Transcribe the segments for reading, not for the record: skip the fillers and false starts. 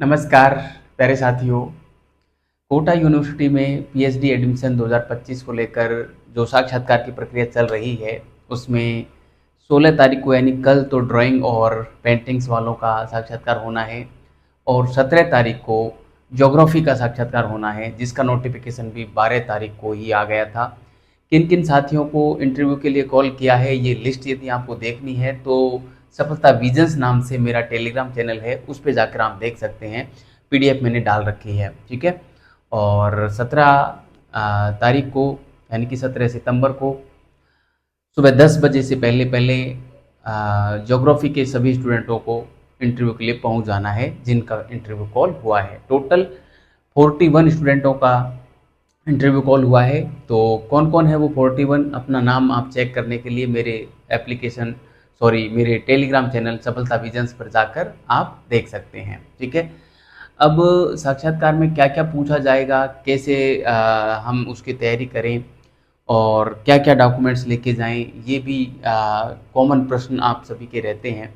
नमस्कार प्यारे साथियों। कोटा यूनिवर्सिटी में पीएचडी एडमिशन 2025 को लेकर जो साक्षात्कार की प्रक्रिया चल रही है उसमें 16 तारीख को यानी कल तो ड्राइंग और पेंटिंग्स वालों का साक्षात्कार होना है और 17 तारीख को ज्योग्राफी का साक्षात्कार होना है, जिसका नोटिफिकेशन भी 12 तारीख को ही आ गया था। किन किन साथियों को इंटरव्यू के लिए कॉल किया है, ये लिस्ट यदि आपको देखनी है तो सफलता विजन्स नाम से मेरा टेलीग्राम चैनल है, उस पे जाकर आप देख सकते हैं। पीडीएफ मैंने डाल रखी है, ठीक है। और 17 तारीख को यानी कि 17 सितंबर को सुबह 10 बजे से पहले पहले ज्योग्राफी के सभी स्टूडेंटों को इंटरव्यू के लिए पहुंच जाना है, जिनका इंटरव्यू कॉल हुआ है। टोटल 41 स्टूडेंटों का इंटरव्यू कॉल हुआ है। तो कौन कौन है वो 41, अपना नाम आप चेक करने के लिए मेरे टेलीग्राम चैनल सफलता विजन्स पर जाकर आप देख सकते हैं, ठीक है। अब साक्षात्कार में क्या क्या पूछा जाएगा, कैसे हम उसकी तैयारी करें और क्या क्या डॉक्यूमेंट्स लेके जाएं, ये भी कॉमन प्रश्न आप सभी के रहते हैं।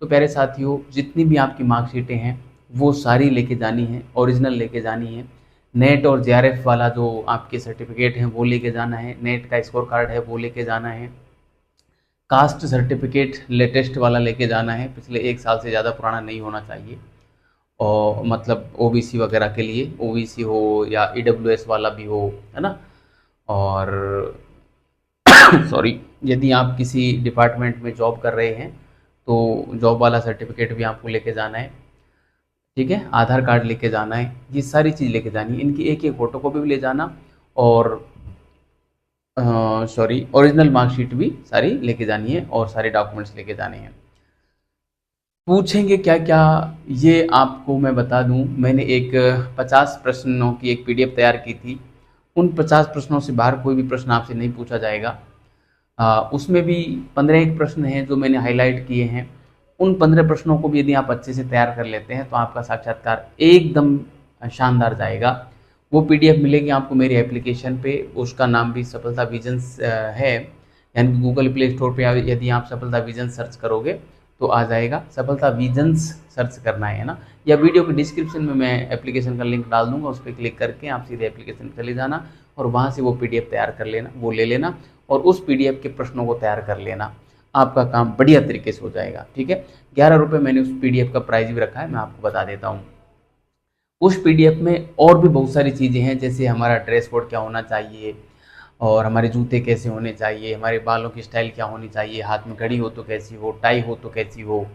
तो प्यारे साथियों, जितनी भी आपकी मार्कशीटें हैं वो सारी लेके जानी है, ओरिजिनल लेके जानी है। नेट और जेआरएफ वाला जो आपके सर्टिफिकेट हैं वो लेके जाना है, नेट का स्कोर कार्ड है वो लेके जाना है, कास्ट सर्टिफिकेट लेटेस्ट वाला लेके जाना है, पिछले 1 साल से ज़्यादा पुराना नहीं होना चाहिए। और मतलब ओबीसी वगैरह के लिए, ओबीसी हो या ईडब्ल्यूएस वाला भी हो, है ना। और सॉरी, यदि आप किसी डिपार्टमेंट में जॉब कर रहे हैं तो जॉब वाला सर्टिफिकेट भी आपको लेके जाना है, ठीक है। आधार कार्ड लेके जाना है, ये सारी चीज़ लेके जानी है। इनकी एक एक फोटोकॉपी भी ले जाना और ओरिजिनल मार्कशीट भी सारी लेके जानी है और सारे डॉक्यूमेंट्स लेके जाने हैं। पूछेंगे क्या क्या, ये आपको मैं बता दूं, मैंने एक 50 प्रश्नों की एक पीडीएफ तैयार की थी। उन 50 प्रश्नों से बाहर कोई भी प्रश्न आपसे नहीं पूछा जाएगा। उसमें भी 15 एक प्रश्न हैं जो मैंने हाईलाइट किए हैं। उन 15 प्रश्नों को भी यदि आप अच्छे से तैयार कर लेते हैं तो आपका साक्षात्कार एकदम शानदार जाएगा। वो पीडीएफ मिलेगी आपको मेरी एप्लीकेशन पे, उसका नाम भी सफलता विजन्स है, यानी गूगल प्ले स्टोर पे यदि आप सफलता विजन्स सर्च करोगे तो आ जाएगा। सफलता विजन्स सर्च करना है ना, या वीडियो के डिस्क्रिप्शन में मैं एप्लीकेशन का लिंक डाल दूंगा, उस पर क्लिक करके आप सीधे एप्लीकेशन में चले जाना और वहाँ से वो पीडीएफ तैयार कर लेना, वो ले लेना और उस पीडीएफ के प्रश्नों को तैयार कर लेना। आपका काम बढ़िया तरीके से हो जाएगा, ठीक है। 11 रुपये मैंने उस पीडीएफ का प्राइस भी रखा है, मैं आपको बता देता हूँ। उस पीडीएफ में और भी बहुत सारी चीज़ें हैं, जैसे हमारा ड्रेस कोड क्या होना चाहिए और हमारे जूते कैसे होने चाहिए, हमारे बालों की स्टाइल क्या होनी चाहिए, हाथ में घड़ी हो तो कैसी हो, टाई हो तो कैसी हो,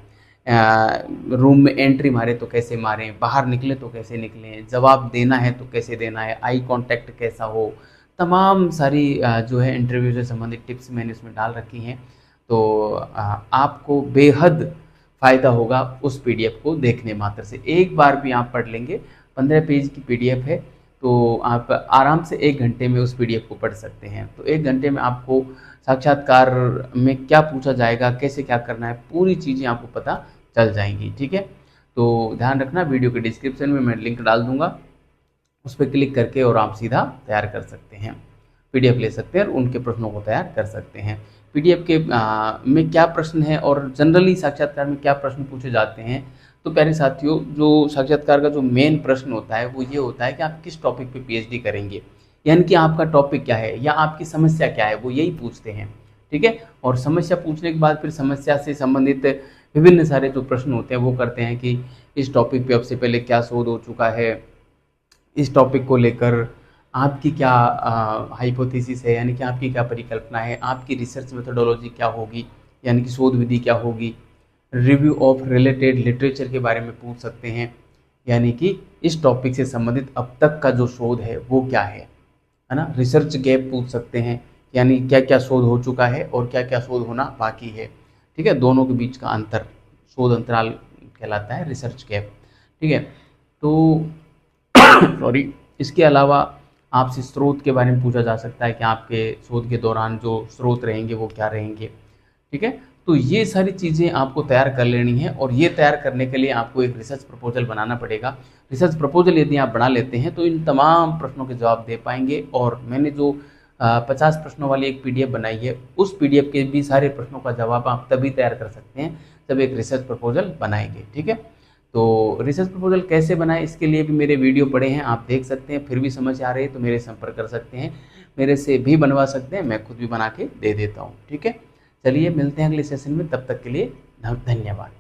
रूम में एंट्री मारे तो कैसे मारें, बाहर निकले तो कैसे निकलें, जवाब देना है तो कैसे देना है, आई कांटेक्ट कैसा हो, तमाम सारी जो है इंटरव्यू से संबंधित टिप्स मैंने इसमें डाल रखी हैं। तो आपको बेहद फ़ायदा होगा उस पीडीएफ को देखने मात्र से। एक बार भी आप पढ़ लेंगे, 15 पेज की पीडीएफ है, तो आप आराम से 1 घंटे में उस पीडीएफ को पढ़ सकते हैं। तो 1 घंटे में आपको साक्षात्कार में क्या पूछा जाएगा, कैसे क्या करना है, पूरी चीज़ें आपको पता चल जाएंगी, ठीक है। तो ध्यान रखना, वीडियो के डिस्क्रिप्शन में मैं लिंक डाल दूंगा, उस पर क्लिक करके और आप सीधा तैयार कर सकते हैं, पीडीएफ ले सकते हैं और उनके प्रश्नों को तैयार कर सकते हैं। पीडीएफ के में क्या प्रश्न है और जनरली साक्षात्कार में क्या प्रश्न पूछे जाते हैं। तो प्यारे साथियों, जो साक्षात्कार का जो मेन प्रश्न होता है वो ये होता है कि आप किस टॉपिक पे पीएचडी करेंगे, यानी कि आपका टॉपिक क्या है या आपकी समस्या क्या है, वो यही पूछते हैं, ठीक है। और समस्या पूछने के बाद फिर समस्या से संबंधित विभिन्न सारे जो प्रश्न होते हैं वो करते हैं कि इस टॉपिक पे अब से पहले क्या शोध हो चुका है, इस टॉपिक को लेकर आपकी क्या हाइपोथेसिस है, यानी कि आपकी क्या परिकल्पना है, आपकी रिसर्च मेथोडोलॉजी क्या होगी, यानी कि शोध विधि क्या होगी, रिव्यू ऑफ रिलेटेड लिटरेचर के बारे में पूछ सकते हैं, यानी कि इस टॉपिक से संबंधित अब तक का जो शोध है वो क्या है ना। रिसर्च गैप पूछ सकते हैं, यानी क्या क्या शोध हो चुका है और क्या क्या शोध होना बाकी है, ठीक है। दोनों के बीच का अंतर शोध अंतराल कहलाता है, रिसर्च गैप, ठीक है। तो सॉरी, इसके अलावा आपसे स्रोत के बारे में पूछा जा सकता है कि आपके शोध के दौरान जो स्रोत रहेंगे वो क्या रहेंगे, ठीक है। तो ये सारी चीज़ें आपको तैयार कर लेनी है और ये तैयार करने के लिए आपको एक रिसर्च प्रपोजल बनाना पड़ेगा। रिसर्च प्रपोजल यदि आप बना लेते हैं तो इन तमाम प्रश्नों के जवाब दे पाएंगे। और मैंने जो 50 प्रश्नों वाली एक पीडीएफ बनाई है, उस पीडीएफ के भी सारे प्रश्नों का जवाब आप तभी तैयार कर सकते हैं जब एक रिसर्च प्रपोजल बनाएंगे, ठीक है। तो रिसर्च प्रपोजल कैसे बनाएं इसके लिए भी मेरे वीडियो पड़े हैं, आप देख सकते हैं। फिर भी समझ आ रही है तो मेरे संपर्क कर सकते हैं, मेरे से भी बनवा सकते हैं, मैं खुद भी बना के दे देता हूँ। ठीक है, चलिए मिलते हैं अगले सेशन में, तब तक के लिए धन्यवाद।